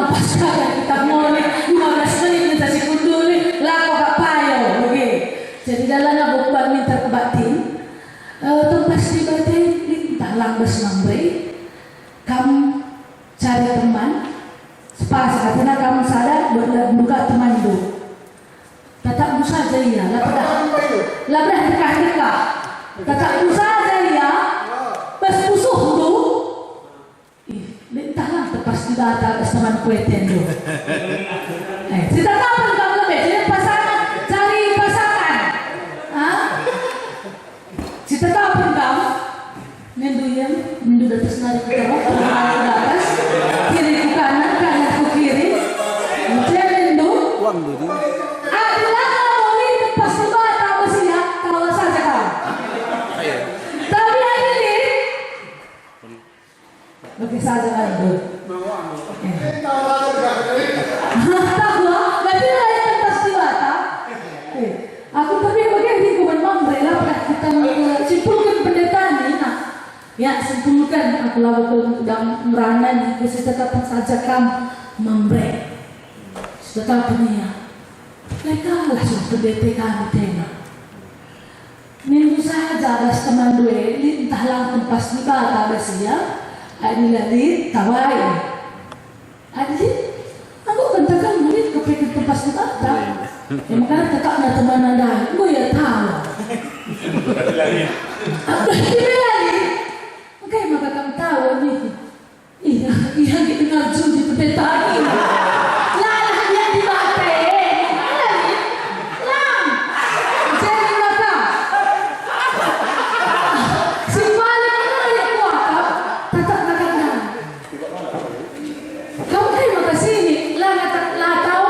pas kita mulai 15 menit minta si kunduli lako gak payo oke. Jadi dalam bukan minta ke batin tempat di batin minta lambas mambre kamu cari teman sepas karena kamu sadar buka teman itu tetap saja ya labdah dekat tetap saja ya pas musuh tu mintalah tepas di atas teman kue tendo kita tahu kamu lebih jadi pasangan cari pasangan kita tahu kamu mendu atas narik ke bawah ke atas kiri ke kanan kanan ke kiri kemudian mendu adalah kamu tepas di bawah masih ya kalau saja kamu tapi ini bagi saja kan itu berarti lain tepas di bawah aku tapi bagaimana kuman mambre lah kita simpulkan penderitaan ini ya simpulkan aku lakukan dalam meranan itu tetap saja kamu mambre tetap ini ya mereka lah sudah pendeta kamu tema minggu saja ada teman dua entah langsung pas di bawah ada siap ada lagi tawai ada aku katakan murid kepikir tempat di bawah ya makanya tetap ada teman anda gue ya tahu apa lagi oke maka kamu tahu nih iya gitu ngajun di pendeta ini lah dia di bate lah jadi apa si balik mana kuat tetap katakan kamu kayak makasih ini lah tahu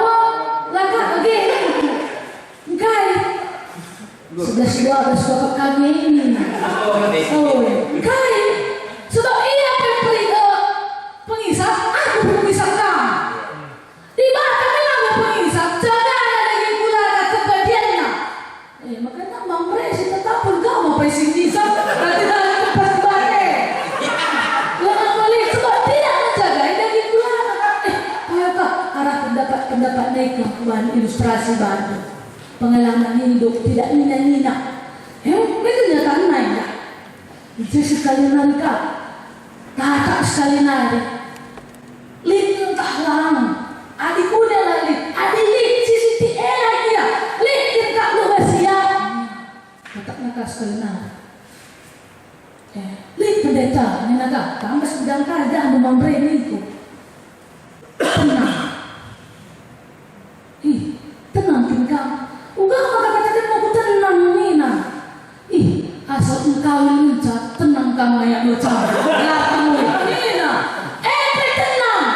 lah oke sudah ada suatu kami ini kai sudah iya pengisap aku pengisap kamu di mana kami lama pengisap jangan ada lagi gula ada kebagiannya makanya mamre sih tetap pun kamu pesin isap berarti dalam tempat balik jangan balik sebab tidak menjaga daging gula ayakah arah pendapat naik kemampuan ilustrasi baru pengalaman hidup tidak nina-nina itu kenyataan naik itu sekali narika tak sekali narik lit entah lama adik udah lagi adik lit sisi enak dia lit kita lu bersiap tak nak sekali narik lit pendeta ini naga kamu sedang kerja mau memberi itu tenang tenang tinggal enggak kata-kata mau tenang Nina asal engkau lincah tenang kamu yang bocah lah kamu Nina tenang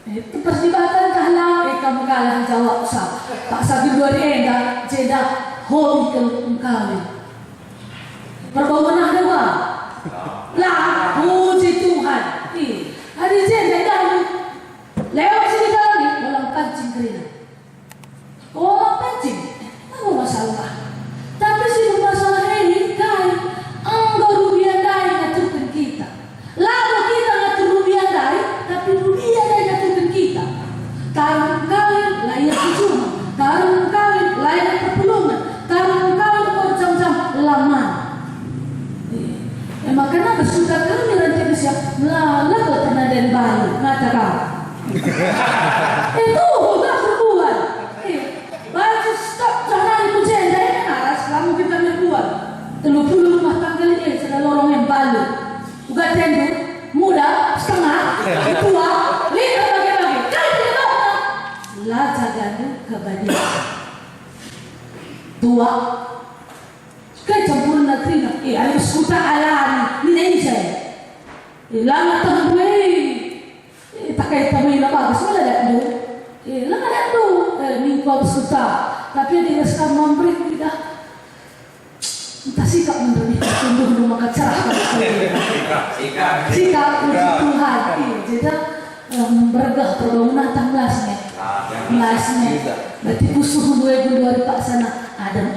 itu persibakan kalah kamu kalah jawab sah tak sabi dua enda jeda hobi ke engkau perbangunan dewa lah puji Tuhan hari jeda dah lewat sini kali dalam pancing kerina pancing apa masalah tapi sih masalah ini kan enggak rupiah dari ngaturkan kita lalu kita ngatur rupiah dari tapi rupiah dari ngaturkan kita karena kawin layak cuma karena kawin layak perpulungan karena kawin macam-macam lama makanya bersuka kami nanti siap lalu pernah dan baru ngata kau itu udah berbuat baca stop jangan itu jenda ini naras kamu kita berbuat 30 rumah tangga ini sudah lorong yang balu udah tenda muda setengah tua lihat bagi-bagi kali tidak lah jaganu kebadian tua kayak campuran negeri ayo skuta alam ini saya lama tahu gue pakai tamu yang bagus mana ada tu lama ada tu mingkau skuta tapi dia sekarang memberi tidak entah sikap menurut tumbuh rumah kecerah sikap puji Tuhan jadi bergah perbangunan tanglasnya berarti kusuh 2002 Pak sana Adam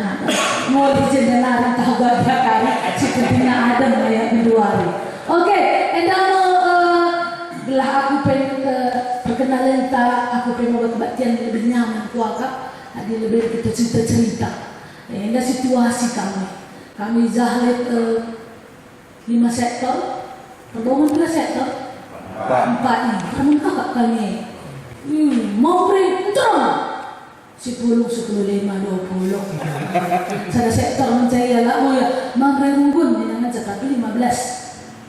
mau dijendelan tahu bahagia kali sepertinya Adam ya 2 hari oke, endang belah aku pengen kena lenta, aku pengen buat kebaktian lebih nyaman kuaka, ada lebih kita cerita-cerita. Ada situasi kami zahlet 5 sektor, terbangun 3 sektor, 4 nih, kami kakak kami. Mau beri, entah 10, 15, 20. Sada sektor mencaya lah, oh ya, mamre runggun, dengan cepat 15.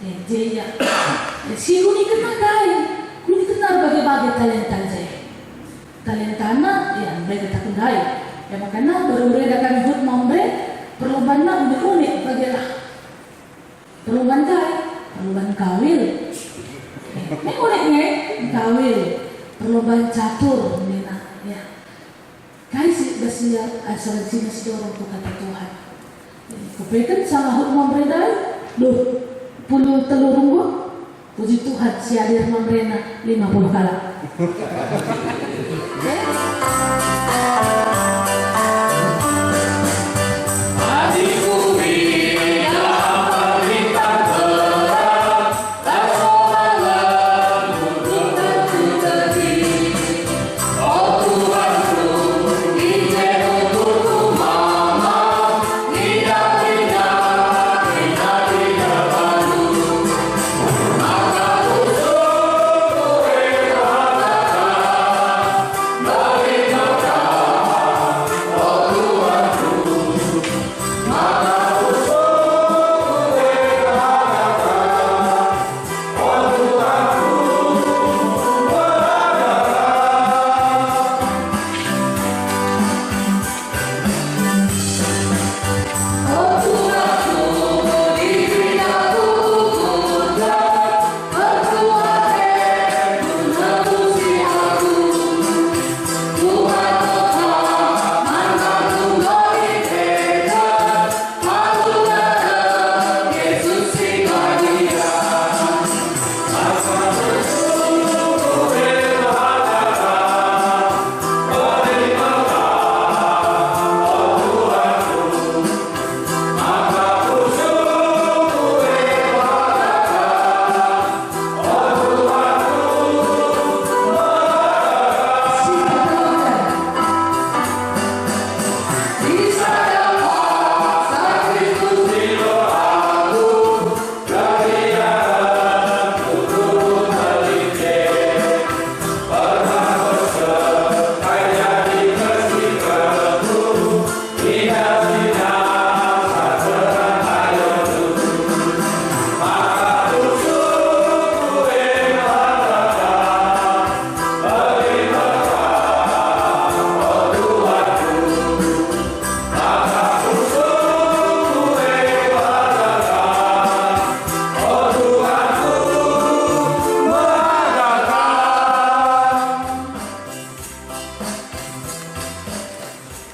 Jaya. Si kuni kenal kaya, kuni kenal bagi-bagi talenta saya. Talentana, ya mereka tak kenal. Ya makanya baru-baru kami hut mamre, perlombaan nak unik-unik bagilah. Perlombaan kaya, perlombaan kawil. Ini uniknya, kawil. Perlombaan catur, ya. Kaya sih basiya asuransi masih dorong tu kata Tuhan. Kupekan sama hut mamre dah, loh. 10 telur runggu, puji Tuhan si hadir mamrena 50 kala.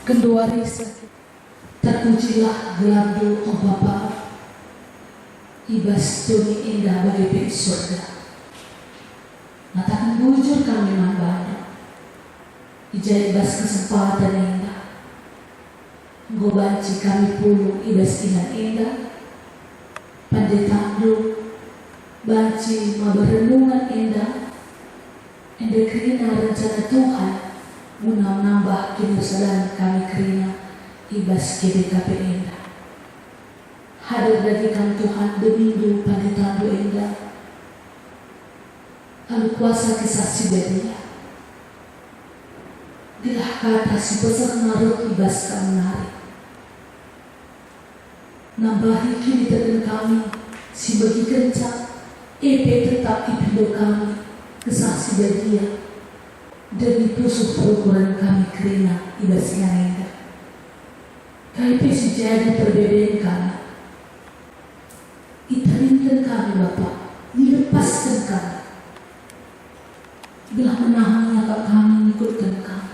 Kedua risa, terpujilah gelar-Mu, oh Bapa, ibas demi indah bagi pihak surga. Matakan bujur kami mambana, ijai ibas kesempatan indah. Nggo banci kami puluh ibas indah, pandai tandu, banci maberenungan indah, ende kerina rencana Tuhan, guna menambah kemusalan kami kerina ibas KDKP indah. Hadir bagi kami Tuhan deminggu pada tandu indah. Lalu kuasa kisah si bedia. Dilah kata si besar ngaruh ibas kami hari. Nambahi kini dengan kami si bagi kencang. Tetap ipindo kami kisah si bedia. Demi pusuh perukuran kami kerina ibas yang indah. KIP jadi perbedaan kami. Itarinkan kami Bapak, dilepaskan kami. Bila menahannya kami ikutkan kami.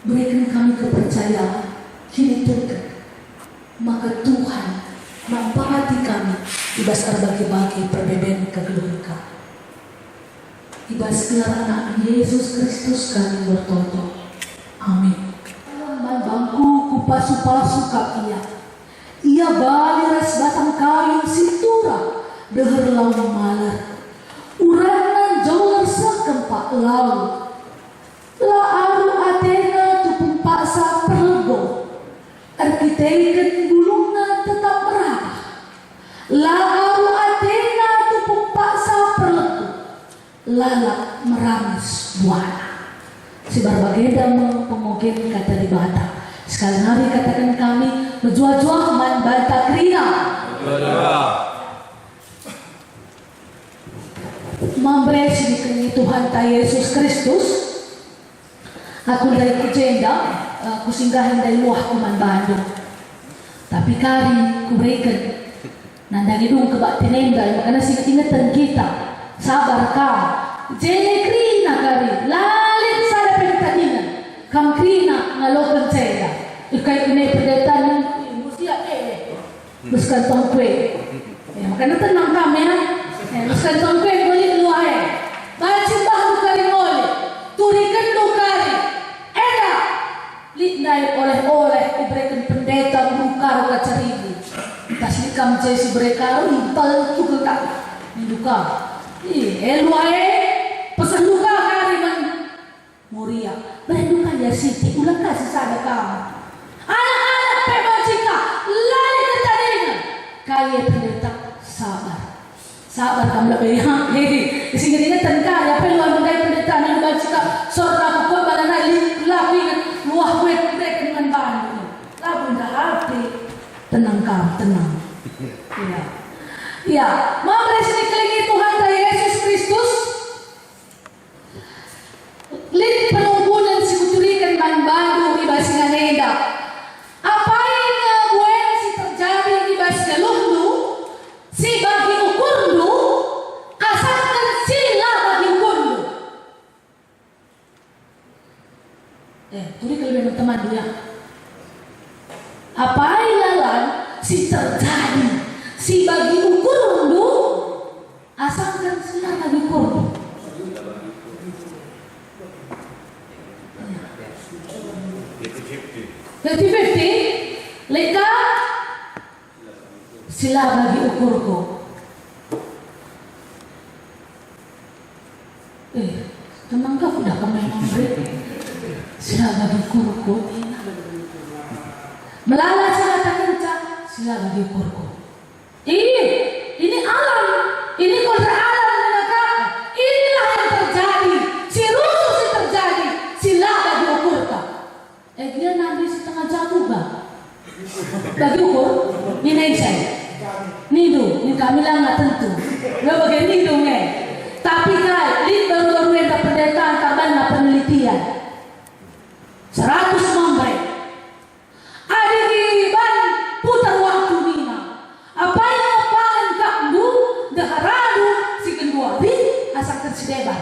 Berikan kami kepercayaan, kini turkan. Maka Tuhan mampati kami ibas bagi-bagi perbedaan kegeluhan kami. Ibas gelar anak Yesus Kristus kami bertoto. Amin. Bangku kupasu-pasu ia. Ia bali ras batang kayu sintura deher lawan malar. Uranan jauh sah kempak lalu. La aru Athena tupung paksa perlego. Arkiteken gulungan tetap merah. La aru Athena tupung paksa perlego. Lalak meramis buana. Si Barbageda mengomongin kata di Batak. Sekali hari katakan kami berjual-jual man bata krina. Membresi di Tuhan ta Yesus Kristus. Aku dari kujenda, aku singgahin dari luah kuman Bandung. Tapi kari kuberikan nandang idung kebak tinenday makanya singatan kita. Sabar kam. Jene krina kari lalit sada pengtadingan. Kam krina ngalokan cenda. Ikay kunay perdetan musia buskan tongkwe. Makanya tenang kami na. Buskan tongkwe kulit luahe. Bacibah lukari ngoli. Turikan lukari. Eda. Litnay oleh-oleh diberikan pendeta bukar ke ceribu. Tas likam jesi berekar intal juga tak. Duka. Luahe pesan duka kari man Muria. Berduka ya Siti ulang kasih sada kamu. Anak-anak pemacika lari ke tadingan. Kaya pendeta sabar. Sabar kamu lebih hei. Sehingga ingatan kaya peluang mengenai pendeta yang bacika sorra buku balana lapi luah kuek dengan bandu. Labu dah hati. Tenang kamu, tenang. Ya. Ya, mari sekali Tuhan Yesus Kristus. Lid penunggunan si kuturikan man bandu di basingan eda. Apa yang buat si terjadi di basingan lundu, si bagi ukurdu, asalkan sila bagi ukurdu. Turi kalau teman dia. Apa yang si terjadi, si bagi ukurdu, asalkan sila bagi ukurdu. 50-50 leka sila bagi ukurku. Teman kau udah kemain memberi sila bagi ukurku. Melala sila tak kencang sila bagi ukurku. Ini alam, ini kodrat alam mereka. Inilah yang terjadi. Si rusuh si terjadi sila bagi ukurku. Dia nanti setengah jam juga. Bagi ukur, ini saya. Nidu, ini kami lah nggak tentu. Gak bagian nidu Tapi kan, ini baru-baru yang pendeta kabar penelitian. 100 memberi. Ada di ban putar waktu Nina. Apa yang pangan kamu deharadu si kenduari asalkan si deban.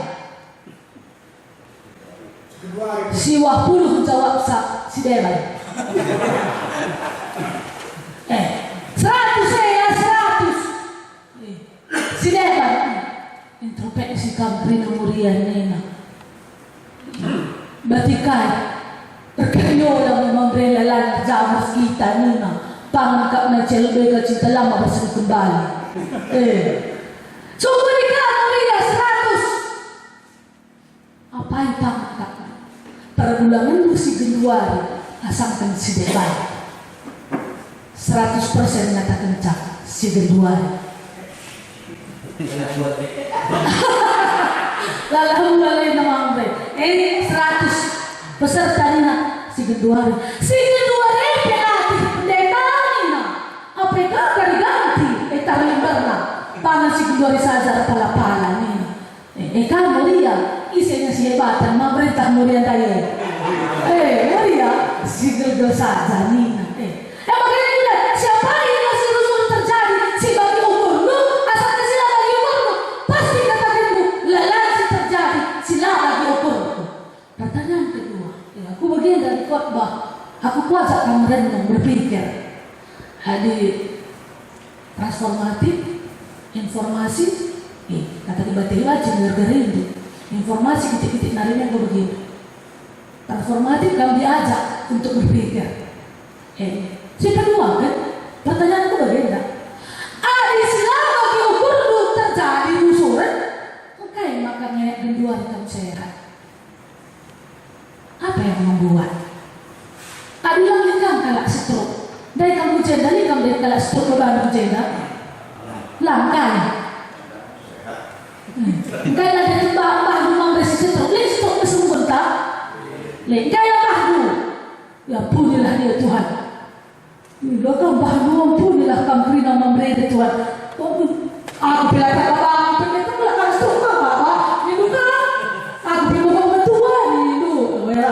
Si wapuluh jawab si deban. 100 saya 100. Si deban. Intropek si kampri nomorian nena. Batikai. Perkayo lang memberi lalan jamus kita nina. Pangkap na celbe ka cinta lama bersama kembali. Coba dikatakan Maria 100. Apa yang pangkap? Perbulangan si Januari asalkan si depan 100% nyatakan cak si Januari. Lalu lain nama ini 100 peserta nina si Januari. Si Januari penati pendeta nina. Apa yang ganti? Tarimberna. Pangan si Januari saja pala-pala nina. Kamu Maria isinya si hebatan memerintah Muria daya. Muria si gerdo saja nina. Makanya kita siapa yang masih rusuh terjadi si bagi umur lu asal sila bagi umur lu pasti katakan lu lelah si terjadi sila bagi umur lu. Pertanyaan kedua, aku bagian dari khotbah. Aku kuasa kamu renung berpikir. Hadir transformatif informasi. Kata tiba-tiba cenderung rindu. Informasi titik-titik narinya gue begitu. Transformatif kami diajak untuk berpikir. Si kedua kan, pertanyaanku bagaimana? Selama diukur terjadi usuran, makanya makanya kedua kamu sehat. Apa yang membuat? Adilang likang kalak stroke. Dari kamu jenda ni kamu dari kalak stroke ke baru jenda. Langkai. Kaya na din ba rumang resi stroke. Lek stroke kesembuhan tak? Lek kaya bahdu. Ya punilah dia Tuhan. Belakang bahdu punilah kamu beri nama mereka Tuhan. Aku bila tak apa, pendeta belakang stroke apa? Ini bukan. Aku bila bukan Tuhan itu. Wala.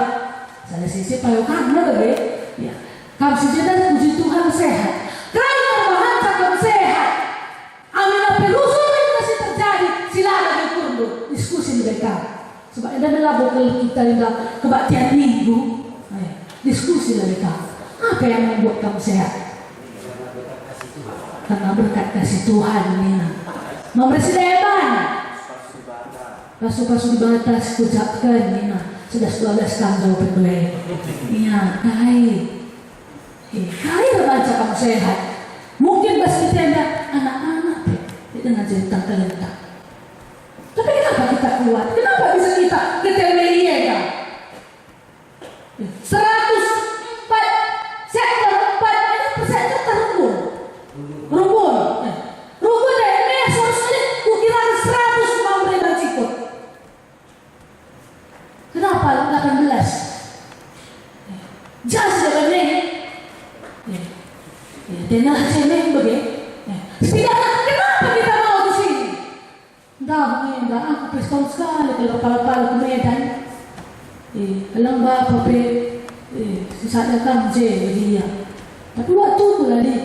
Sana sisi payokan na gabi. Ya. Kamu sejeda puji Tuhan sehat. Kaya bahan kamu sehat. Amin apa rusuh masih terjadi. Silakan dikurdo diskusi mereka. Sebab ada melabur kita dalam kebaktian minggu. Diskusi mereka. Apa yang membuat kamu sehat? Karena berkat kasih Tuhan ini. Nomor sedeban. Pasu-pasu di batas kucapkan ini. Sudah 12 tahun jauh berdua. Iya, kaya baca kamu sehat. Mungkin pas kita ada anak-anak itu dengan cerita talenta. Tapi kenapa kita kuat? Kenapa bisa kita KTWI kan? 104 sektor 4 ini persennya terrumpun. Rumpun dari Mesos ini kukira 100 mamre dan cikut. Kenapa 18? Jas dengan ini. Dengar cemeng begitu. Setidaknya kenapa kita mau ke sini? Enggak aku pestol sekali kalau kepala-kepala ke Medan. Alam bapak sisanya kan dia. Tapi waktu itu lagi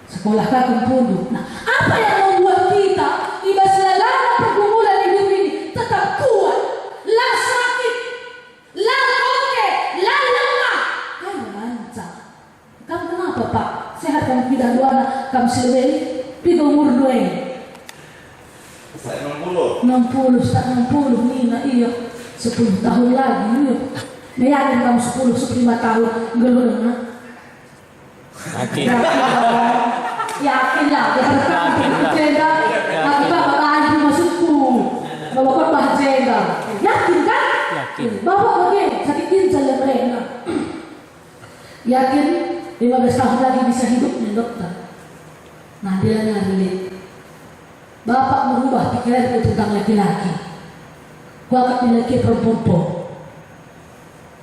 sekolah kakak pun. Nah, apa yang membuat kita tiba selama pergumulan hidup ini tetap kuat, lah sakit, lah oke, lah lemah, kan lancar. Kamu kenapa Pak? Sehat kamu tidak dua anak, kamu selesai, pergi umur 2 ini. Saya 60. 60 Nina iya 10 tahun lagi iya. Meyakin kamu 10-15 tahun geluh dengar. Yakin lah, jenda. Aku bapak lagi maksudku. Bapak bah jenda. Yakin kan? Yakin. Bapak bagaimana? Sakit ginjal yang mereka. Yakin 15 tahun lagi bisa hidup nih dokter. Nah dia nyari. Bapak merubah pikiranku tentang laki-laki. Gua akan laki perempuan.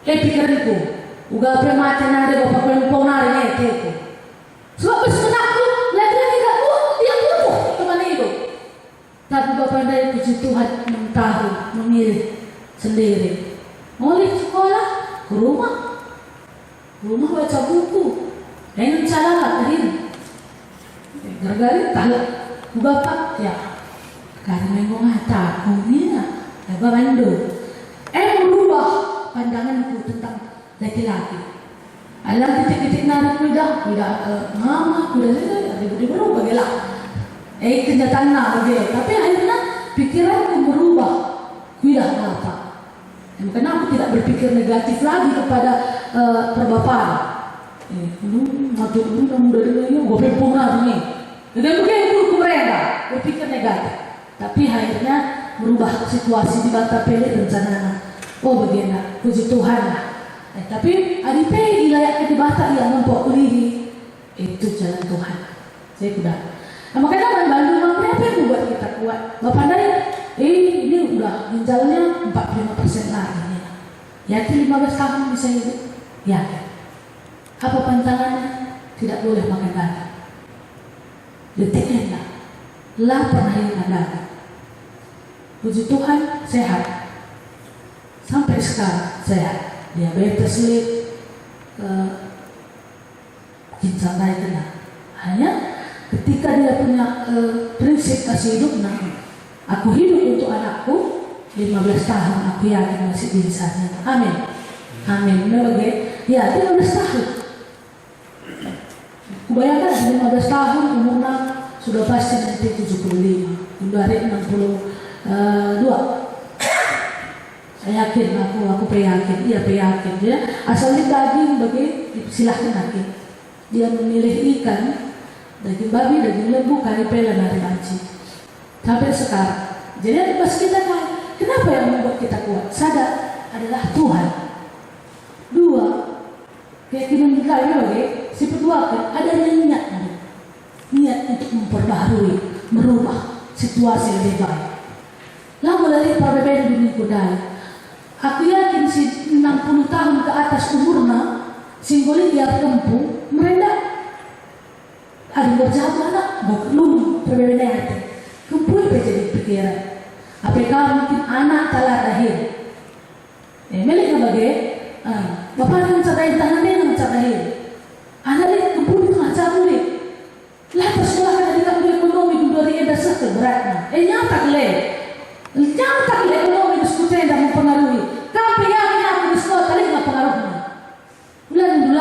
Pikiranku. Uga mati nade bapak perempuan nari nete. Sebab sebenarnya laki-laki gak dia butuh teman hidup. Tapi bapak dari puji Tuhan mengetahui, memilih sendiri. Mulai sekolah ke rumah baca buku. Dengan cara latihan. Gara-gara kalau bapak ya karena memang ngata kumina, apa bandu. Merubah pandanganku tentang laki-laki. Alam titik-titik narik kuda mama kuda itu berubah gila. Kenyataan dia. Tapi akhirnya pikiranku berubah. Kuda apa? Karena aku tidak berpikir negatif lagi kepada perbapaan. Mati muda ini gue pempungan nih. Jadi mungkin mereka berpikir negatif. Tapi akhirnya merubah situasi di mata pelek rencana. Oh bagaimana? Puji Tuhan lah. Tapi adipe dilayakkan di bata yang mempokuli itu jalan Tuhan. Saya sudah. Nah, makanya membantu mampu apa yang membuat kita kuat? Bapak dari ini udah ginjalnya 45% lagi. Yakin 15 tahun bisa hidup? Yakin. Apa pantangannya? Tidak boleh makan daging. Detiknya lapar hari daging. Puji Tuhan sehat. Sampai sekarang sehat. Diabetes ginjal naik kena. Hanya ketika dia punya prinsip kasih hidup, nah aku hidup untuk anakku 15 tahun aku yakin masih bisa. Amin. Amin. Ya 15 tahun. Bayangkan 15 tahun umurnya sudah pasti nanti 75. Udah hari 62. Saya yakin aku yakin, iya yakin ya. Asalnya daging bagi silahkan lagi. Dia memilih ikan, daging babi, daging lembu, kari pela dari banci. Sampai sekarang. Jadi pas kita kenapa yang membuat kita kuat? Sadar adalah Tuhan. dengan gaya si petua kan ada niat untuk memperbaharui, merubah situasi lebih baik. Lama dari perbedaan dunia kudai. Aku yakin si 60 tahun ke atas umurnya, simbolik dia kempu, mereka ada berjahat anak, belum perbedaan itu. Kempu itu jadi pikiran. Apakah mungkin anak telah lahir? Milik bagai, bapak dengan cara tangan dia dengan cara lahir. Anak dia kempu itu macam ni. Lah persoalan dari kamu ekonomi dari dasar keberatnya. Nyata le ekonomi diskusi dan mempengaruhi. Kamu yakin aku di sekolah kali nggak pengaruhnya? Bulan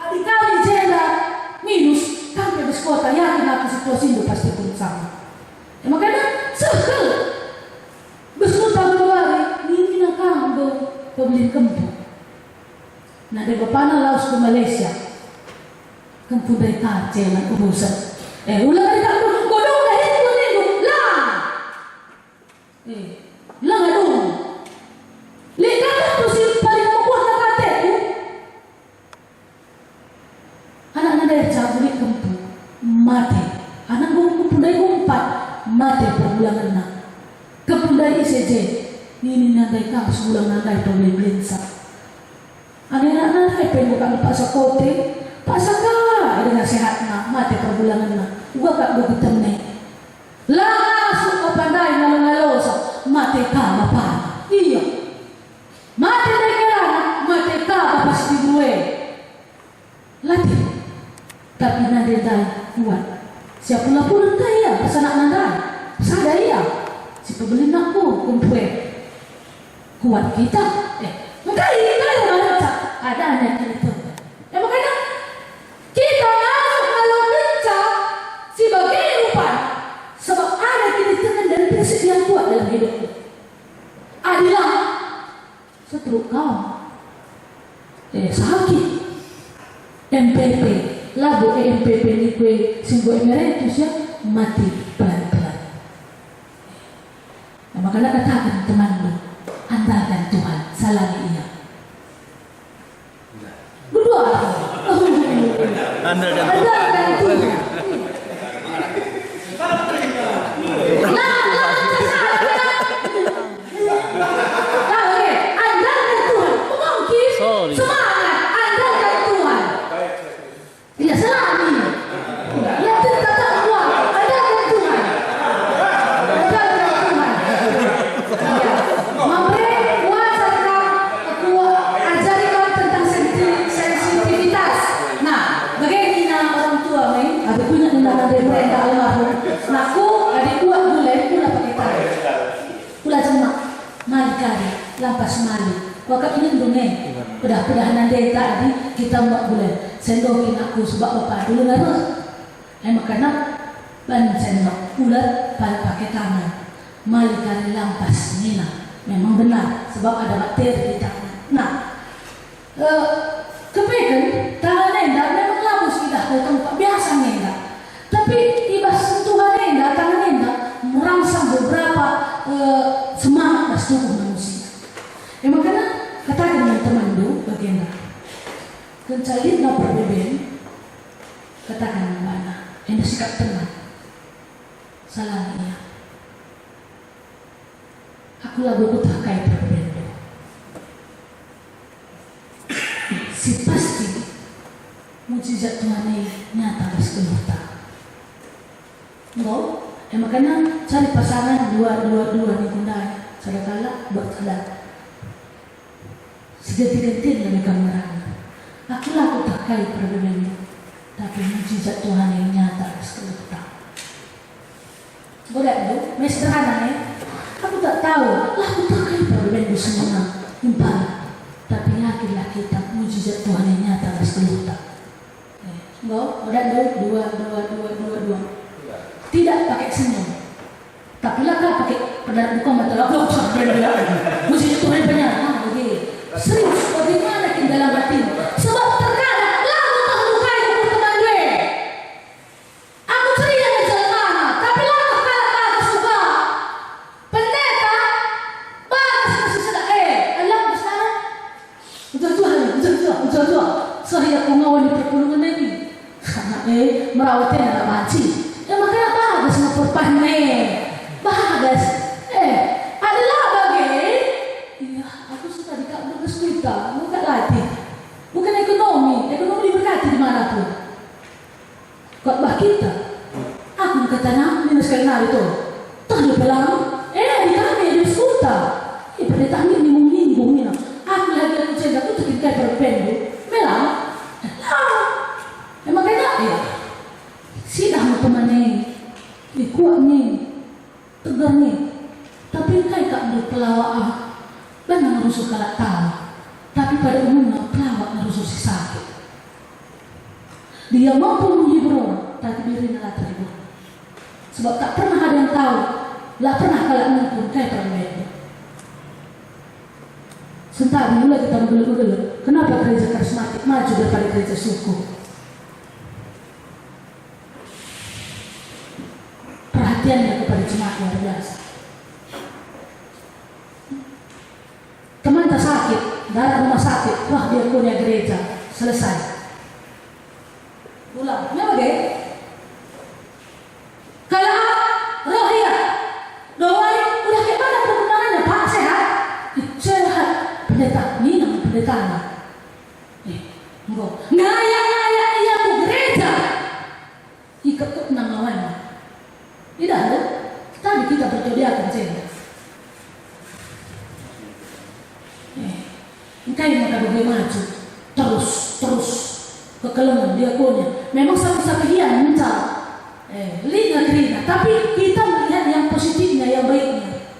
adik kami jenda minus. Kamu di sekolah yakin aku situasi itu pasti pun sama. Makanya sekali bersekolah keluar ini nak kamu pembeli kempu. Nah dari bapana laos ke Malaysia. Kempu dari kaca nak urusan. Ulang dari kamu kodong dari itu lah. Lah ngadong. Lihat tu si paling membuat kata tu. Anak-anak dari cabut kempu mati. Anak kempu dari umpat mati perbulangan nak. Kempu dari ICJ ini nanti kau sebulan nanti problem lensa. Anak-anak saya pengen bukan pasal kote, pasal kah dengan sehat nak mati perbulangan nak. Gua tak begitu nih. Langsung kau pandai ngalo-ngalo mati kah bapak. Iya. Mati dari kerana mati kah bapak si gue. Latih. Tapi nanti kuat. Siapa pun kaya pasal nak nanti. Sadar ya. Si pembeli nak kumpul. Kuat kita. Makanya ada anak itu. Makanya kita masuk kalau bincang sebagai rupa sebab ada kita dan prinsip yang kuat dalam hidupku. Adalah setruk kau. Sakit. MPP lagu MPP ni kue simbol emeritus ya mati pelan-pelan. Makanya katakan temanmu, andalkan Tuhan, salami ia. Berdoa. Andalkan Tuhan. Andalkan Tuhan. Mungkin semangat andalkan Tuhan. Tidak salami. Ya tetap kuat. Andalkan Tuhan. Andalkan Tuhan. Lampas mali, waktu ini dongeng, pedah-pedahan nanti tadi kita buat bulan. Sendokin aku sebab bapak dulu harus. Makanya ban sendok ulat pakai tangan. Mali kali lampas nina, memang benar sebab ada bakteri di tangan. Nah, kepekan tangan nenda memang labus kita ke tempat biasa nenda. Tapi tiba sentuhan nenda, tangan nenda merangsang beberapa semangat das tubuh manusia. Makanya katakan dengan teman itu bagaimana? Kencalin na perbedaan, katakan mana? Yang sikap teman, salah ia. Aku lagu kutakai perbedaan itu. Si pasti mujizat Tuhan ini nyata dan sekeluarga. Enggak? Makanya cari pasangan dua nih bunda. Salah buat salah. Seganti-ganti mereka merana. Aku laku tak kaya perbedaan itu. Tapi mujizat Tuhan yang nyata sekeluarga. Boleh itu? Masih sederhana ya. Aku tak tahu. Laku tak kaya perbedaan itu semua. Impal. Tapi yakinlah kita mujizat Tuhan yang nyata sekeluarga. Boleh itu? Dua. Tidak pakai senyum. Tapi lah pakai pada bukan mata aku mujizat Tuhan benar. Serius, bagaimana di dalam hati? Sebab terkadang lalu tak melukai hukum teman gue. Aku ceria menjelma, tapi lalu tak suka. Pendeta, bagus masih sedang. Alam di sana. Udah. saya ngawan di perkulungan ini. Karena merawatnya anak maci. Ya makanya bagus ngeperpah bagus. Adalah bagi. Iya, aku suka dikabur ke kita, bukan latih. Bukan ekonomi diberkati dimanapun. Khotbah kita, aku katanya minus kenal itu. Tak ada pelang. Di kami ada skuta. Pada tanggung minggu ni. Aku lagi aku cakap tu terkikai berpendu. Melang. Makanya sidang pemane. Kuat ni, tegar ni. Tapi kai kak berpelawak. Dan rusuh kalak tahu. Tapi pada umumnya pelawak rusuh si sakit. Dia mampu menghibur, tapi dirinya tak terhibur. Sebab tak pernah ada yang tahu, tak pernah kalak pun kai permen. Sebentar mulai kita menggelut-gelut. Kenapa gereja karismatik maju daripada gereja suku? Perhatiannya kepada jemaat luar biasa. Teman tak sakit, darah rumah sakit, wah dia punya gereja, selesai. Ulang, kenapa deh? Kalau rohia, doai, udah kayak mana perkembangannya Pak, sehat? Sehat, pendeta, ini nama pendetanya. Enggak, ngaya iya bu gereja. Ikat tuh penanggawannya. Tidak ada, tadi kita berjodohan saja. Engkau yang maka maju terus kekelengan dia punya. Memang satu-satu dia mencar, lina, tapi kita melihat yang positifnya, yang baiknya.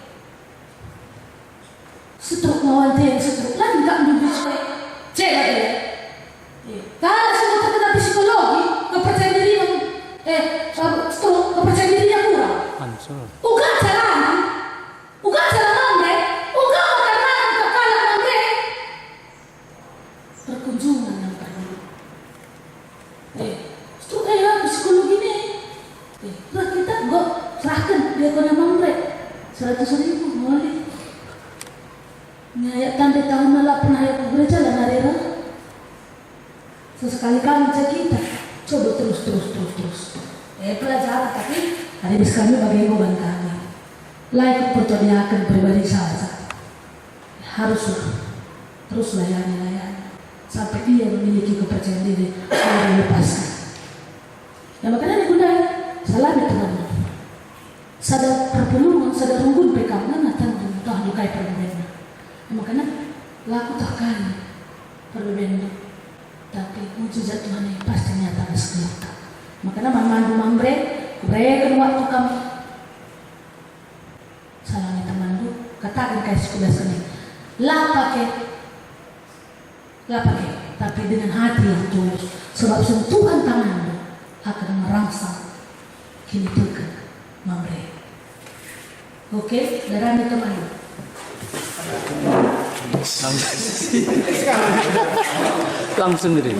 Setruk ngawal yang setruk, lagi tak menunjukkan cewek ya. Kalau semua terkena psikologi, kepercayaan diri yang stroke, kepercayaan dirinya kurang. Bukan jalan mandek, bukan makanan kekalan mandek. Perkunjungan yang perlu. Psikologi ni. Lah kita enggak serahkan dia kena mandek 100.000 boleh. Nyayat tanda tahun malah pernah yang gereja lah narira. Sesekali kami cek kita coba terus. Pelajaran tapi habis kami bagi beban kami. Layak pertanyaan pribadi saya. Haruslah terus layani sampai dia memiliki kepercayaan diri dan melepaskan. Ya makanya digundai salah teman. Sadar perpulungan, sadar runggun pekam natang tah dukai perbedaan. Ya makanya laku takkan perbedaan. Tapi mujizat Tuhan ini pasti nyata dan sekelak. Makanya mandu mambre kedua waktu kami salahnya temanku katakan kasih kuda seni lah pakai tapi dengan hati yang tulus sebab sentuhan tanganmu akan merangsang kini tekan mambre. Oke, darahnya temanku langsung deh.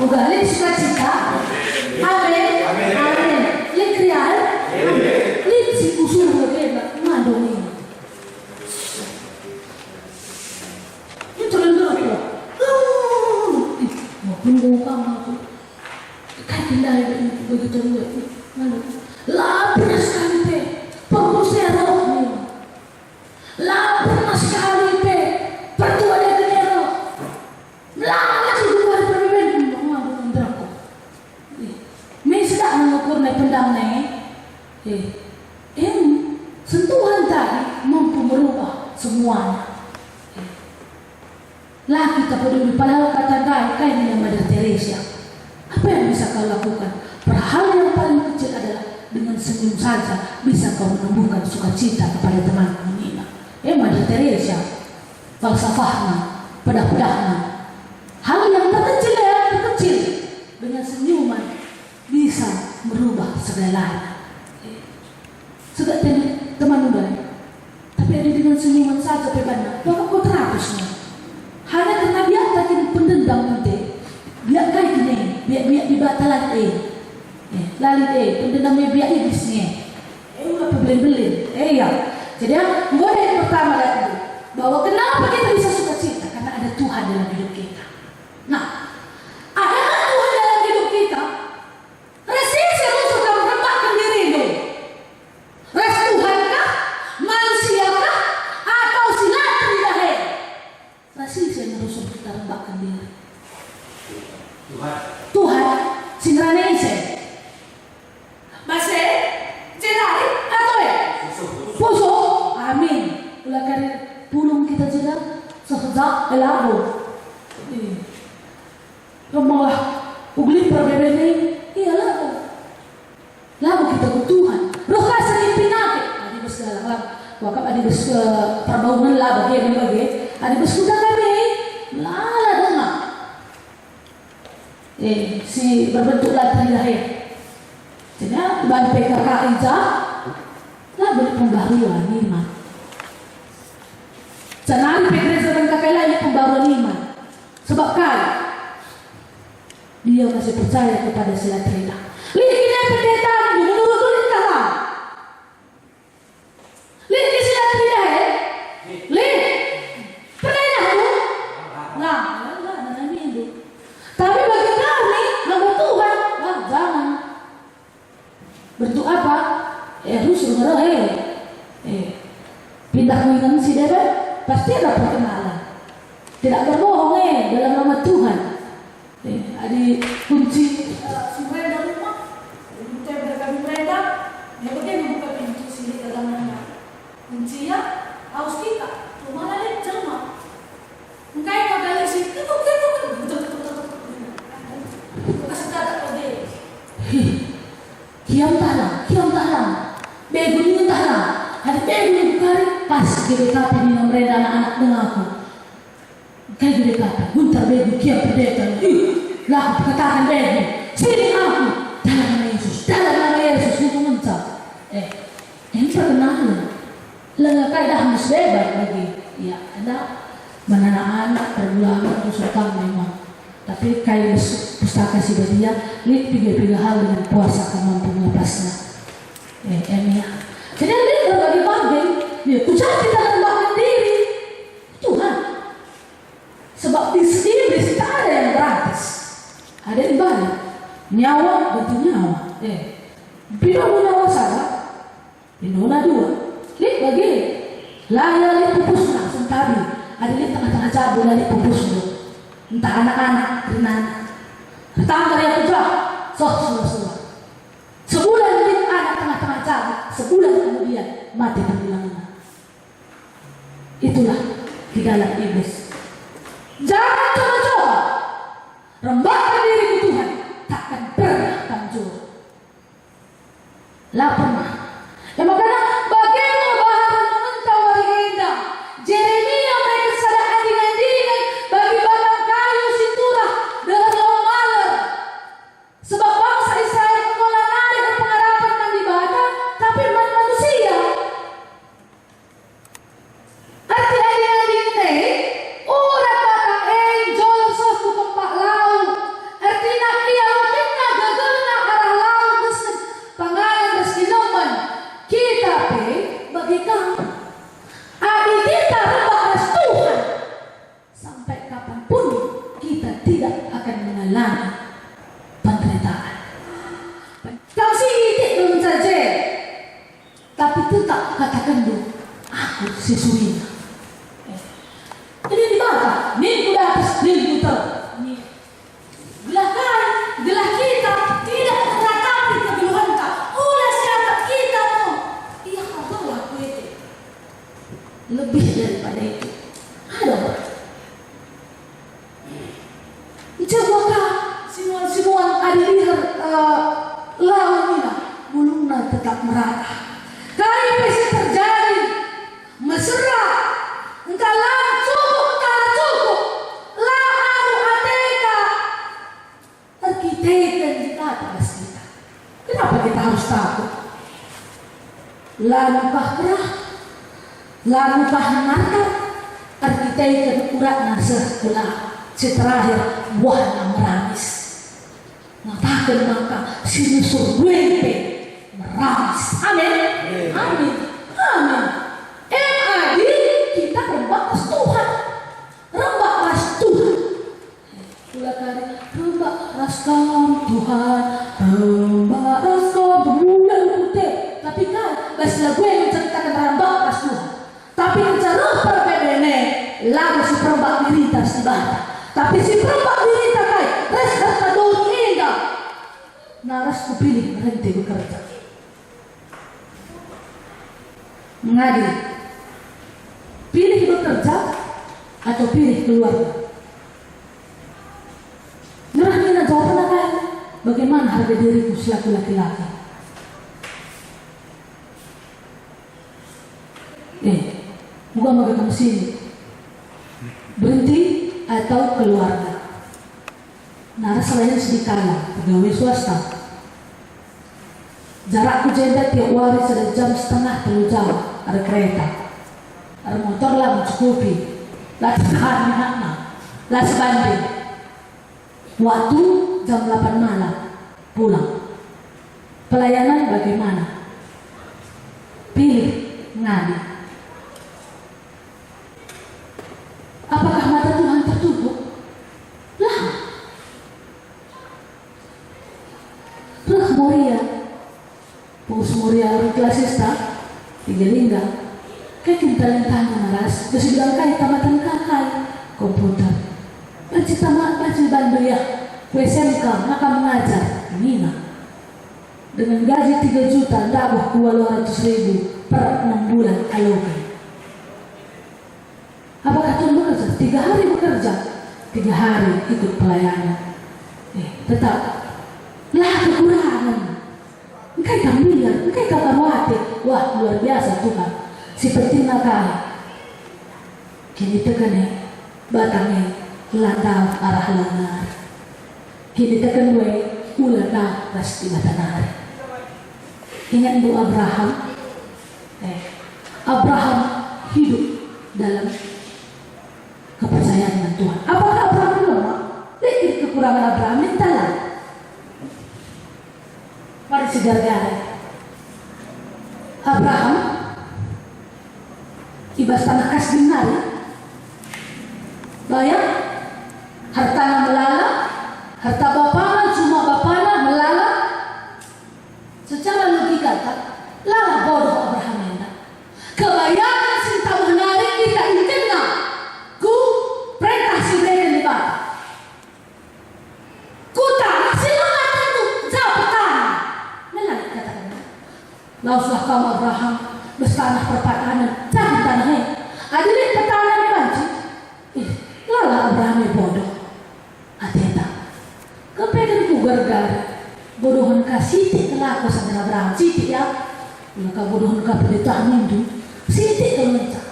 Ugali sukacita. Amin. Lekrial. Lipsi usul berbeda mandoni. Itu lembut tu. Mau punggung kamu. Kaki dah begitu mana? Lapar sekali pe. Pengusir roh ni. Lapar sekali pe. Pertua dia kenero. Lalas itu buat perbedaan. Mama berangkut. Mesra mengukur naik pendam naik. Sentuhan tadi mampu merubah semuanya. Lah kita peduli padahal kata kai dengan Mother Teresa. Apa yang bisa kau lakukan? Hal yang paling kecil adalah dengan senyum saja bisa kau menumbuhkan sukacita kepada temanmu Nina. Mother Teresa, falsafahnya, pedah-pedahnya. Hal yang terkecil dengan senyuman bisa merubah segalanya. Sudah teman muda, dengan senyuman saja pebana, bahkan kau terapusnya. Hanya karena dia takin pendendam nanti, dia kayak gini, biar dibatalan lalit pendendamnya biar iblisnya. Udah beli-beli, ya. Jadi gue yang pertama lagi bahwa kenapa kita bisa suka cita, karena ada Tuhan dalam hidup kita. Nah, ada Tuhan dalam hidup kita. Resisi harus suka merembakkan diri itu. Res Tuhankah, manusiakah, atau silatri dahil? Resisi yang harus kita rembakkan diri. Tuhan, sinranese. Masih, cerari atau ya? Puso, amin. Ulah kari pulung kita juga sehzak elabo. Rumah ugli perbedaan iya lagu kita ke Tuhan. Roh kasih mimpi nabi. Adi bes galang, wakap adi bes perbangunan lah bagi. Adi bes kuda kami, lala dengar. Si berbentuk latri lahir. Jadi ban PKK Ija lah beri pembaruan iman. Senang PKK dan kakak ini pembaruan iman. Sebab kali dia masih percaya kepada silatri. Lihat ini pendeta menurut kalah. Lihat ini silatri lahir. Lihat pendeta itu. Nah, itu. Tapi bagi kami, nama Tuhan, jangan. Bentuk apa? Rusuh ngerah pindah mengingat si David, pasti ada perkenalan. Tidak berbohong dalam nama Tuhan. Ada kunci mereka rumah, kunci mereka, ya bagaimana buka pintu sini dalam nama kuncinya harus kita. Rumah lain cermat. Engkau yang kagak isi, itu kasih kata pada kiam tahan, begun tahan, ada begun kari pas gede kapi minum reda anak-anak denganku, kayak gede kapi, guntar begun kiam pendeta, laku katakan begun, sini aku, dalam nama Yesus, itu mencap, ini perkenalan, lega kayak dah musbebak lagi, ya, ada mana anak perbulangan usulkan memang. Tapi kayak pustaka si dia, lihat tiga hal dengan puasa akan mampu melepasnya. Ya. Jadi lihat berbagi bagi, dia ucap kita rembakkan diri Tuhan. Sebab di sini tidak ada yang gratis, ada ibadah, nyawa bentuk nyawa. Pino nyawa salah, pino dua. Lihat bagi, layar lihat pupus langsung tadi, ada lihat tengah-tengah cabul lihat pupus dulu. Entah anak-anak, renang, pertama kali aku jawab, sudah. Sebulan ini anak tengah-tengah cabut, sebulan kemudian mati panggilannya. Itulah di dalam iblis. Jangan coba-coba rembakkan diri ke Tuhan, takkan pernah hancur. Lah pernah. Ya makanya bagaimana bahan mentah warga indah. Jeremia mereka sadar andingan bagi batang kayu siturah dengan lomaler. Sebab bangsa Israel mengolah nada dan pengharapan yang dibaca, tapi manusia. Arti andingan ini, urat batang jol sos tukang pak laut. Artinya ia mungkinnya gagalnya arah laut mesin panganan berskinoman. Kita bagi kamu. Adi kita rebahas Tuhan. Sampai kapanpun kita tidak akan mengalami penderitaan. Kau sidik belum saja, tapi tetap katakan dulu, aku sesuainya. Ini di mana? Minggu atas, minggu terus. Gelah kita tidak meratapi kegeluhan kau. Ulah siapa kita mau? Iya kau tahu aku itu. Lebih daripada itu. Ada apa? Coba simuan ada di laut ini, bulungnya tetap merata. Kali pasti terjadi mesra. Entah cukup, lah aru ateka. Arkitek di atas kita. Kenapa kita harus takut? Langkah kerah. lalu bahan market arkitek urat nasa kula si terakhir wah meramis ngatakan maka sinusur wempe meramis amin amin amin MAD kita rembak Tuhan rembak ras Tuhan kula kari rembak raskan Tuhan rembak raskan bulan putih tapi kan bas lagu yang menceritakan rembak ras Tuhan tapi cara perbedaan lagu si perembak dirita ibadah tapi si perembak dirita kai res harta doni enggak naras kupilih berhenti bekerja mengadil pilih bekerja atau pilih keluarga nyerahnya jawaban apa bagaimana harga diriku selaku laki-laki bukan bagaimana sini berhenti atau keluarga naras selain sedikala pegawai swasta jarakku jeda tiap hari sudah jam setengah terlalu jauh ada kereta ada motor lah mencukupi lah tahan lah sebanding waktu jam 8 malam pulang pelayanan bagaimana pilih ngadi apakah mata Tuhan tertutup? Lah Moria Pus Moria orang klasista tiga lingga kayak kintalan naras terus bilang kayak tamatan kakak komputer baca bandu ya SMK maka mengajar Nina dengan gaji 3 juta dapat 200.000 per 6 bulan alokan apakah Tuhan bekerja? 3 hari bekerja 3 hari ikut pelayanan tetap lah kekurangan engkau kambilan, engkau kakamwate wah luar biasa Tuhan si penting nakal kini tekan batangnya latau arah langar kini tekan ulatau pasti batanari ingat Bu Abraham Abraham hidup dalam kepercayaan dengan Tuhan. Apakah Abraham lemah? Lihat kekurangan Abraham mintalah. Mari segar-gar. Abraham ibas tanah kas binari. Bayang hartanya melala, harta bapana cuma bapana melala. Secara logika lala bodoh Abraham enda. Kebayangan cinta menarik kita inginna. Ku perintah si mereka libat. Ku tak silakan tu jabatan. Melalui katakan. Lauslah kamu Abraham bertanah perpatanan jangan tanahnya. Adilin pertanyaan banci. Lala Abraham bodoh. Ateta. Kepegan ku gargar. Bodohan ka sitik kelaku sama Abraham sitik ya. Maka bodohan ka pendeta mindu sitik kemenca.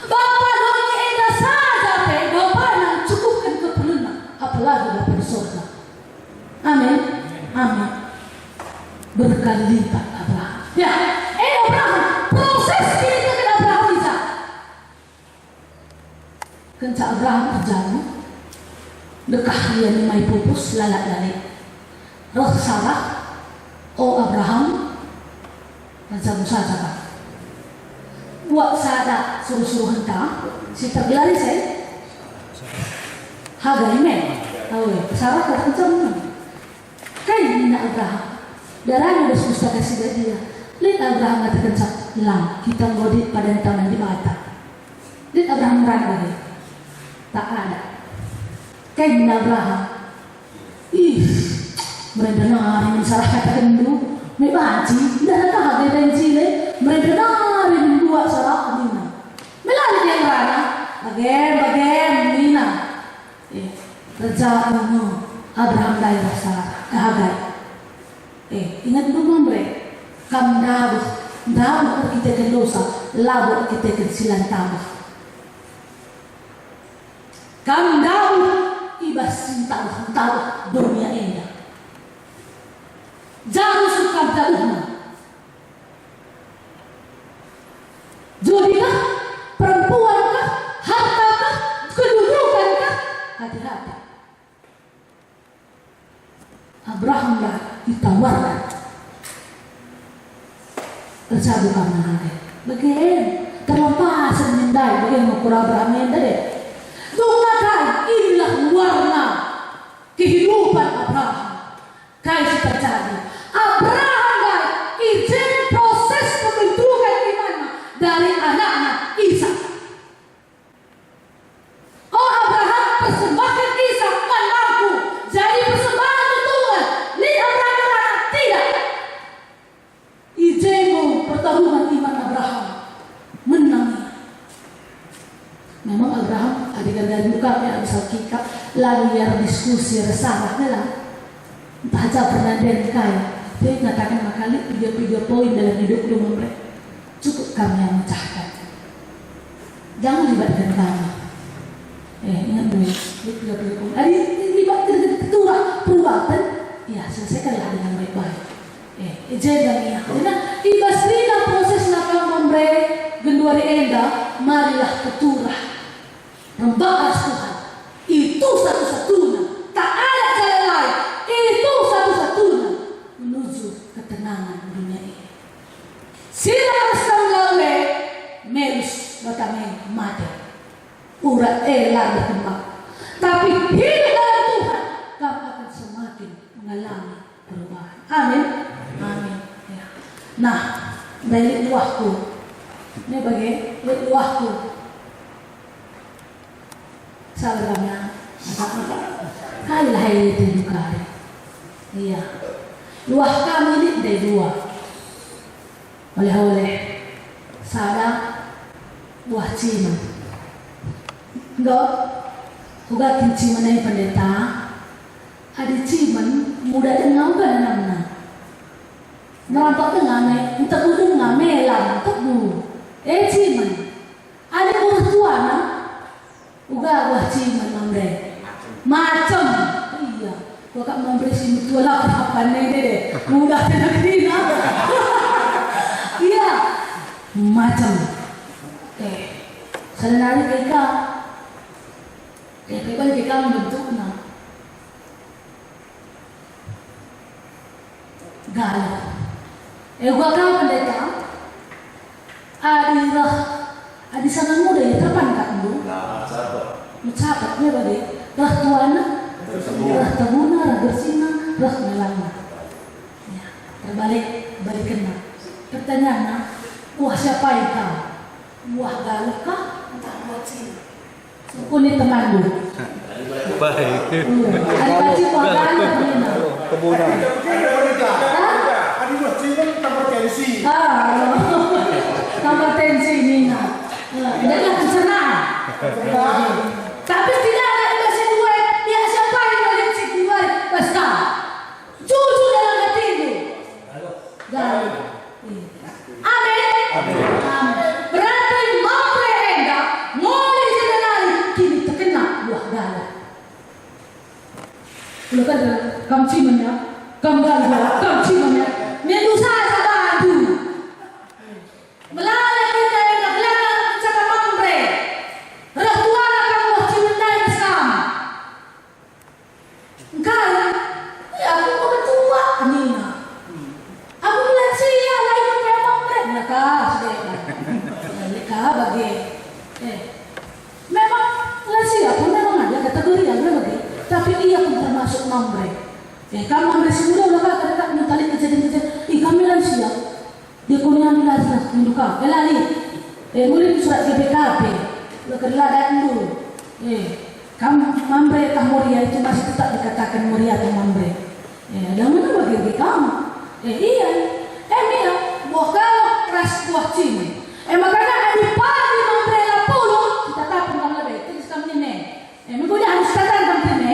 Bapak doni enda saja pe bapak yang cukupkan keperluan apalagi bapak di surga. Amin. Amin. Berkali lipat Abraham. Ya, Abraham proses ini dengan Abraham bisa. Kenca Abraham berjalan dekah dia nimai pupus lalak-lalik. Roh Sarah, Abraham, macam saja kan. Buat sada suruh-suruh hentak, si tergelari saya. Hagai men, Sarah kata macam mana? Kain mina Abraham, darahnya udah susah kasih dia. Lihat Abraham katakan lang, kita ngodit pada tangan di mata. Lihat Abraham merangkak dia, tak ada. Kain mina Abraham, mereka nari Sarah katakan dulu, may baci, dah nakahagay dan sila, mereka nari dua Sarah Nina, melalui yang rana, bagem Nina, Raja Abraham daerah Sarah kahagay, ingat dulu mereka, kam daw kita kan dosa, labo kita kan silang tawa, kam daw ibas tawa dunia ini. Jangan suka berumah. Jodikah bersabu kamar bagian terlepas semendai bagian mengukur Abraham yang tadi tunggakai inilah warna kehidupan Abraham kaya terjadi Abraham guys izin proses pembentukan imannya dari anaknya Ishak. Oh Abraham persembahkan Ishak mengaku jadi persembahan untuk Tuhan. Ini Abraham anak tidak. Izinmu pertarungan iman Abraham menang. Memang Abraham adegan dari buka yang bisa kita lalu ya diskusi resah lah. Baca pernah dan kaya. Dia mengatakan makanya 3 poin dalam hidup mereka. Cukup kami yang mecahkan. Jangan libatkan kami. Ingat dulu. 3 poin. Libatkan ketua perubatan. Ya selesaikanlah dengan baik-baik. Jangan ya. Karena ibasrina proses nakal memberi genduari enda. Marilah keturah. Membalas Tuhan. Itu satu-satunya. Tak ada jalan lain. Itu satu-satunya menuju ketenangan dunia ini. Sila lawe melus batame mati. Urat berkembang. Tapi hidup dalam Tuhan kamu akan semakin mengalami perubahan. Amin. Amin. Ya. Nah, dari luahku. Ini bagi luahku. Sabarnya. Kailah itu kali. Iya. Luah kami ini dari luar. Oleh-oleh sada buah cima. Enggak. Uga kincima na pendeta. Ada ciman muda dengar kan namanya. Nampak dengar untuk dengar melang tebu. Ciman. Ada buah tua na. Uga buah ciman namre. Macam. Iya. Kau tak memberi si tua lah apa ni deh. Mudah nak dina. Iya. Macam. Sebenarnya mereka mereka membentuknya galau. Gua kau pendeta adi sangat muda ya terpan kak bu. Mencatat ni bagi rah tuana, rah tabuna, rah bersina, rah melangna. Ya, terbalik kena. Pertanyaannya, wah siapa itu? Wah galau kah? Entah buat sini. Kulit teman dulu. Baik. Ada baca kuakan bagaimana? Kebunan. Ada buat sini tambah tensi. Tambah tensi ini nak. Jadi kesenangan. Tapi tidak ada bahasa dua. Dia siapa yang balik si dua? Basta. Jujur dalam hati itu. Galau. Amin. Berarti mampu hendak mulai sebenarnya kini terkena buah galau. Kalau kan kamcimannya, kamcimannya, medusa sabadu. Melala kita yang belakang cakap mampu. Ratuan akan buah cimandai bersama. Engkau, ya aku mau bertua Nina. Aku bilang siya lain memang mereka mereka bagi memang lansia pun memang ada kategori yang bagi tapi ia pun termasuk nombre kamu ambil semula udah kakak mentali kejadian kami lansia dia punya ambil lansia menduka lali mulai surat GBKP lo kerladan dulu kamu nombre atau muria itu masih tetap dikatakan muria atau nombre dan mana bagi kamu iya Mia buah kalau keras buah cimi makanya ada pagi membrela puluh kita tak pernah lebih terus kami ni minggu ni harus datang kami ni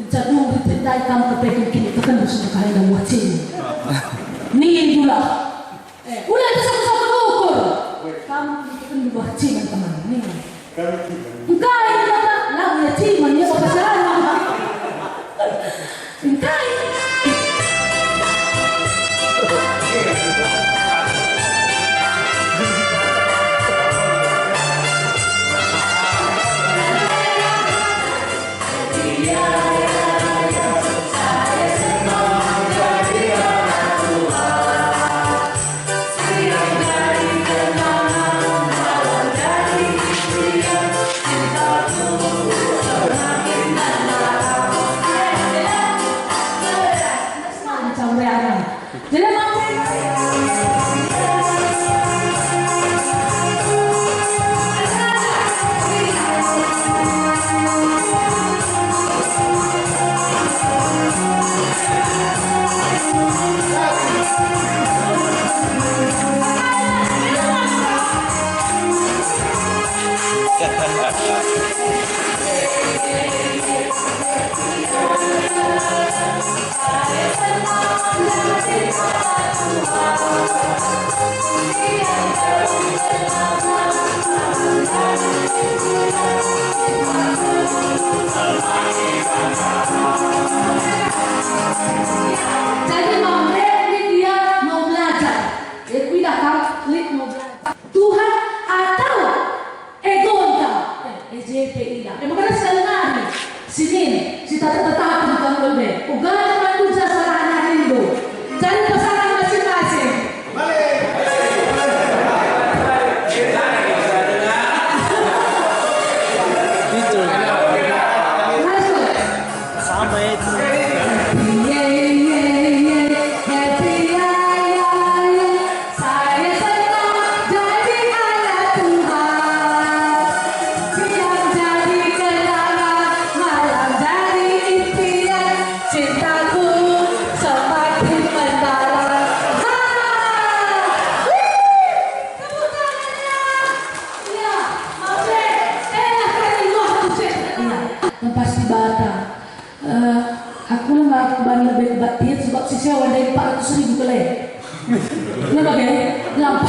jadi ditendai kamu kepegang kini tekan musuh kalian dan buah cimi ni pula udah itu satu-satu ukur kamu tekan buah cimi teman ni engkau ini kata lagu ya cimi ni apa salah engkau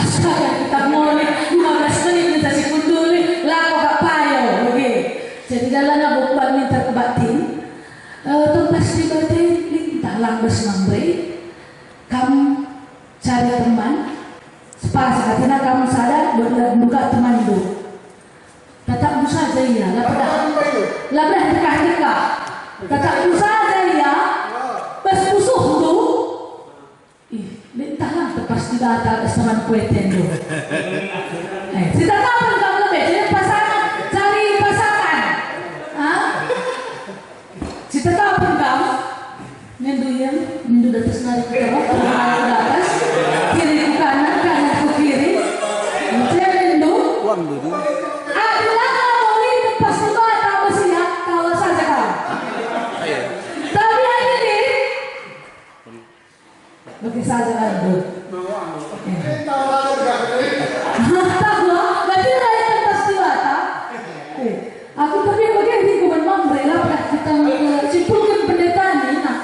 Saya kita mulai 15 menit minta si kunduli lako gak payo. Oke. Jadi dalam aku buat minta ke batin. Tempas di batin lintah langbes mambre. Kamu cari teman. Sepas katanya kamu sadar buka teman itu. Tatap saja ya. Labdah dekat-dekat. Tatap saja ya. Bas musuh tu. Entahlah lepas di batal teman kue tendo. Kita tahu kamu lebih jadi pasangan cari pasangan. Kita tahu kamu mendu yang mendu dari senarai ke bawah, ke atas, kiri ke kanan, kanan ke kiri. Saya mendu. Adalah kamu ini lepas di batal masih ya kalau saja kamu. Tapi hari ini bagi saja mendu. Aku pergi begini kuman mamrela kita simpulkan pendeta ni nah.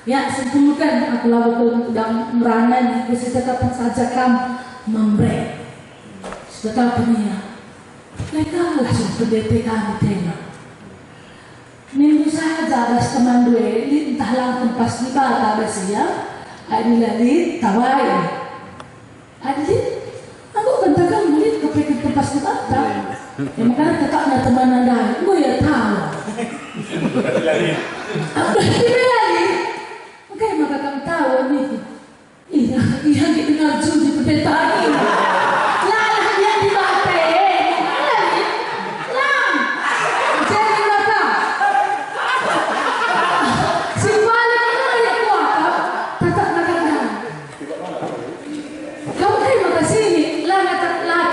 Ya simpulkan aku lakukan dan merana ni kita kapan saja kamu mamre. Sudah tahu ni ya. Mereka lah pendeta kami tema. Minggu saja ada teman dua ni entah langsung pas di bawah besia. Ada lagi tawai. Ada aku katakan murid kepikir tempat di bawah. Ya makanya tetap ada teman anda, gue ya tahu. Apa sih lagi? Makanya maka kamu tahu nih, iya kita ngaju di pendeta ini. Lah dia di bate, lah, jadi maka simbalik itu yang kuat, tetap nak. Kamu terima kasih ni, lah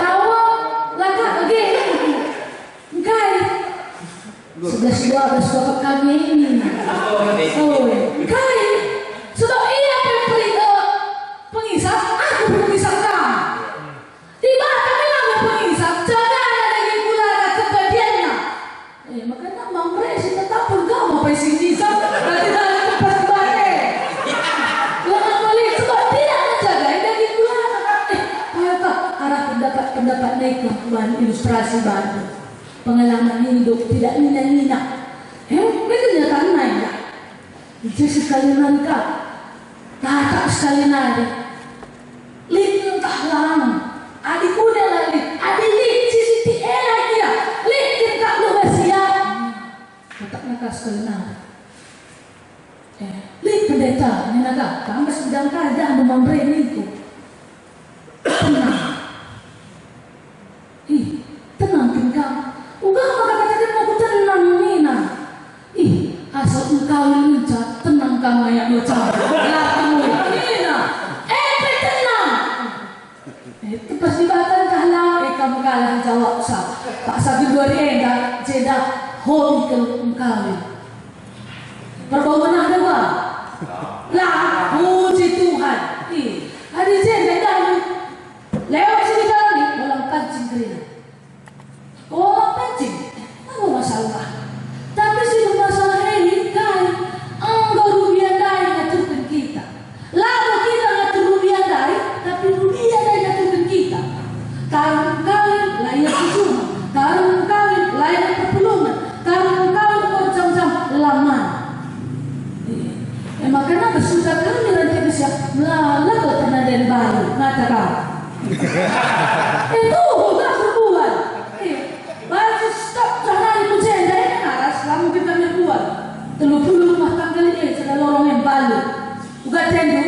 tahu, lah tak lagi. Sudah sudah kami ini. Kai sudah iya pengisap. Aku pengisap kamu. Tiba kami lama pengisap. Jangan ada lagi gula ada kebadiannya. Makanya mamre si tetap pegang apa isi nisap. Nanti dah lepas balik. Jangan balik sebab tidak menjaga daging gula. Apa arah pendapat naik kemampuan ilustrasi baru. Pengalaman hidup tidak nina-nina. Mereka nyatakan naik. Jadi sekali nanti tak sekali nanti. Lid entah lama. Adik udah lagi. Adik lid CCTV lagi ya. Lid kita lu bersiap. Tak nak sekali nanti. Lid pendeta ni naga. Kamu sedang keadaan memberi itu. Tenang. Tenang tinggal. Enggak maka katakan aku tenang Nina. Asal engkau ini tenang kamu yang ucap. Lakumu Nina. Tenang. Itu pasti batal kalah. Kamu kalah jawab sah. Pak Sabi 2 enggak jeda hobi ke engkau. Perbawanan ada apa? Lah puji Tuhan. Hari jeda dah. Lewat sini kali dalam kancing kerina. Oh pancing, apa masalah? Tapi si masalah ini kai, anggo rupiah dai ngaturkan kita. Lalu kita ngatur rupiah dai, tapi rupiah dai ngaturkan kita. Karun kawin layak cuma, karun kawin layak perpulungan, karun kawin macam-macam laman. Makanya bersudah kami nanti bisa melalui tanah dan baru, ngatakan. Itu